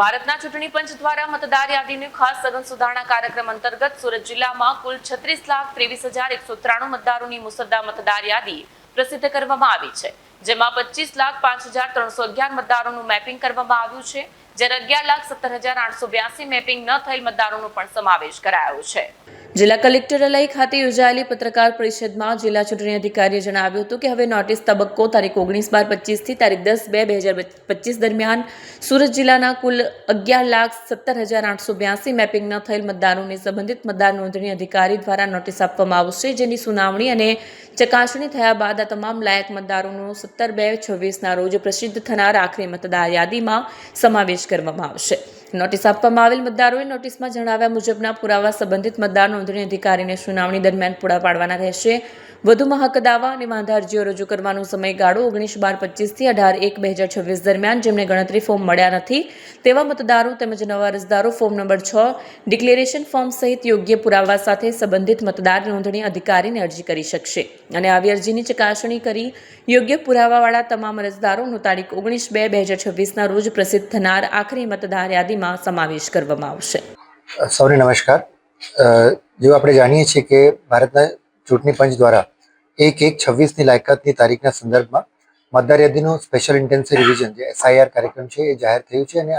ભારતના ચૂંટણી પંચ દ્વારા મતદાર યાદીની ખાસ સઘન સુધારણા કાર્યક્રમ અંતર્ગત સુરત જિલ્લામાં કુલ 36,23,193 મતદારોની મુસદ્દા મતદાર યાદી પ્રસિદ્ધ કરવામાં આવી છે, જેમાં 25,05,311 મતદારોનું મેપિંગ કરવામાં આવ્યું છે, જ્યારે 11,17,882 મેપિંગ ન થયેલ મતદારોનો પણ સમાવેશ કરાયો છે. જિલ્લા કલેક્ટરાલય ખાતે યોજાયેલી પત્રકાર પરિષદમાં જિલ્લા ચૂંટણી અધિકારીએ જણાવ્યું હતું કે હવે નોટિસ તબક્કો તારીખ 19/12 થી તારીખ 10/2/2025 દરમિયાન સુરત જિલ્લાના કુલ 11,17,882 મેપિંગ ન થયેલ મતદારોને સંબંધિત મતદાર નોંધણી અધિકારી દ્વારા નોટિસ આપવામાં આવશે, જેની સુનાવણી અને ચકાસણી થયા બાદ આ તમામ લાયક મતદારોનો 17/2/26ના રોજ પ્રસિદ્ધ થનાર આખરી મતદાર યાદીમાં સમાવેશ કરવામાં આવશે. નોટિસ આપવામાં આવેલ મતદારોએ નોટિસમાં જણાવ્યા મુજબના પુરાવા સંબંધિત મતદાર નોંધણી અધિકારીને સુનાવણી દરમિયાન પૂરા પાડવાના રહેશે. વધુમાં હક દાવા અને વાંધા અરજીઓ રજૂ કરવાનો સમયગાળો 19/12/25 થી 18/1/2026 દરમિયાન જેમને ગણતરી ફોર્મ મળ્યા નથી તેવા મતદારો તેમજ નવા અરજદારો ફોર્મ નંબર 6 ડિક્લેરેશન ફોર્મ સહિત યોગ્ય પુરાવા સાથે સંબંધિત મતદાર નોંધણી અધિકારીને અરજી કરી શકશે અને આવી અરજીની ચકાસણી કરી યોગ્ય પુરાવાવાળા તમામ અરજદારોનો તારીખ 19/2/2026ના રોજ પ્રસિદ્ધ થનાર આખરી મતદાર યાદીમાં સમાવેશ કરવામાં આવશે. સૌને નમસ્કાર. જો આપણે જાણીએ છીએ કે ભારતના ચૂંટણી પંચ દ્વારા 1/1/26ની લાયકાતની તારીખના સંદર્ભમાં મતદાર યાદીનું સ્પેશિયલ ઇન્ટેન્સિવ રિવિઝન જે SIR કાર્યક્રમ છે એ જાહેર થયું છે અને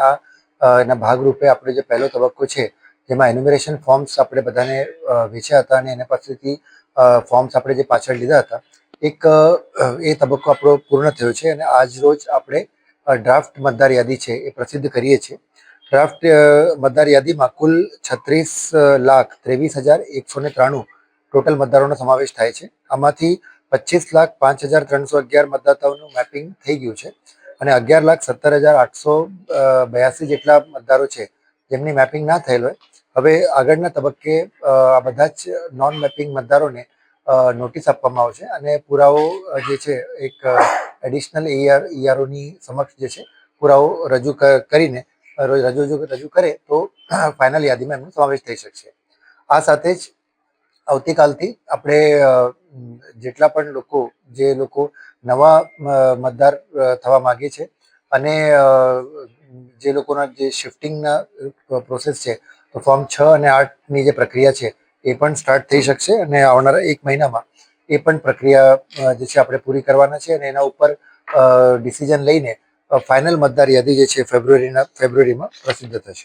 એના ભાગરૂપે આપણે જે પહેલો તબક્કો છે જેમાં એન્યુમરેશન ફોર્મ્સ આપણે બધાને વેચ્યા હતા અને એના પાસેથી ફોર્મ્સ આપણે જે પાછળ લીધા હતા એ તબક્કો આપણો પૂર્ણ થયો છે અને આજ રોજ આપણે ડ્રાફ્ટ મતદાર યાદી છે એ પ્રસિદ્ધ કરીએ છીએ. ડ્રાફ્ટ મતદાર યાદીમાં કુલ 36,23,193 ટોટલ મતદારોનો સમાવેશ થાય છે. આમાંથી 25,05,311 મતદાતાઓનું મેપિંગ થઈ ગયું છે અને 11,17,882 જેટલા મતદારો છે જેમની મેપિંગ ના થયેલ હોય. હવે આગળના તબક્કે આ બધા જ નોન મેપિંગ મતદારોને નોટિસ આપવામાં આવશે અને પુરાવો જે છે એક એડિશનલ EROની સમક્ષ જે છે પુરાવો રજૂ કરીને રજૂ કરે તો ફાઇનલ યાદીમાં એમનો સમાવેશ થઈ શકશે. આ સાથે જ આવતીકાલથી આપણે જેટલા પણ જે લોકો નવા મતદાર થવા માગે છે અને જે લોકોના જે શિફ્ટિંગના પ્રોસેસ છે તો ફોર્મ 6 અને 8ની જે પ્રક્રિયા છે એ પણ સ્ટાર્ટ થઈ શકશે અને આવનારા 1 મહિનામાં એ પણ પ્રક્રિયા જે છે આપણે પૂરી કરવાના છે અને એના ઉપર ડિસિઝન લઈને ફાઇનલ મતદાર યાદી જે છે ફેબ્રુઆરીમાં પ્રસિદ્ધ થશે.